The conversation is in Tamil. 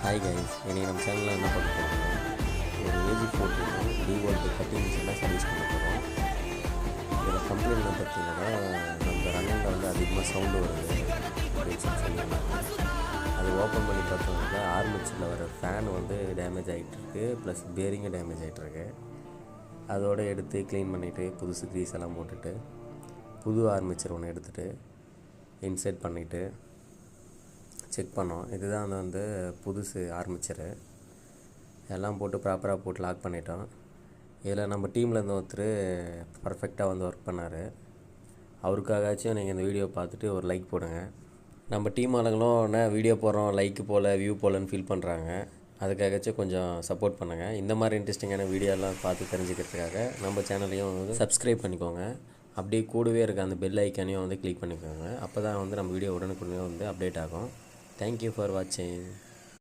ஹாய் கைஸ், இன்றைக்கி நம்ம சேனலில் என்ன பண்ண போகிறோம்னா ஒரு AG14 டிவோல்ட் கட்டிங்ஸ் எல்லாம் சர்வீஸ் பண்ண போகிறோம். இதில் கம்ப்ளைண்ட் பார்த்தீங்கன்னா நம்ம ரன்னிங்கில் வந்து அதிகமாக சவுண்டு வருது அப்படின்னு சொல்லியிருந்தாங்க. அது ஓப்பன் பண்ணி பார்த்தோம்னா ஆர்மிச்சரில் வர ஃபேன் வந்து டேமேஜ் ஆகிட்டுருக்கு, ப்ளஸ் பேரிங்கும் டேமேஜ் ஆகிட்டுருக்கு. அதோடு எடுத்து க்ளீன் பண்ணிவிட்டு புதுசு க்ரீஸ் எல்லாம் போட்டுட்டு புது ஆர்மிச்சர் ஒன்று எடுத்துகிட்டு இன்செர்ட் பண்ணிவிட்டு செக் பண்ணோம். இதுதான் வந்து புதுசு ஆர்மிச்சரு. எல்லாம் போட்டு ப்ராப்பராக போட்டு லாக் பண்ணிட்டோம். இதில் நம்ம டீம்லேருந்து ஒருத்தர் பர்ஃபெக்டாக வந்து ஒர்க் பண்ணார். அவருக்காகச்சும் நீங்கள் இந்த வீடியோ பார்த்துட்டு ஒரு லைக் போடுங்க. நம்ம டீம் ஆளுங்களும் என்ன வீடியோ போடுறோம், லைக்கு போல் வியூ போலன்னு ஃபீல் பண்ணுறாங்க. அதுக்காகச்சும் கொஞ்சம் சப்போர்ட் பண்ணுங்கள். இந்த மாதிரி இன்ட்ரெஸ்டிங்கான வீடியோலாம் பார்த்து தெரிஞ்சுக்கிறதுக்காக நம்ம சேனலையும் வந்து சப்ஸ்கிரைப் பண்ணிக்கோங்க. அப்படியே கூடவே இருக்க அந்த பெல் ஐக்கானையும் வந்து கிளிக் பண்ணிக்கோங்க. அப்போ தான் வந்து நம்ம வீடியோ உடனுக்குடனே வந்து அப்டேட் ஆகும். Thank you for watching.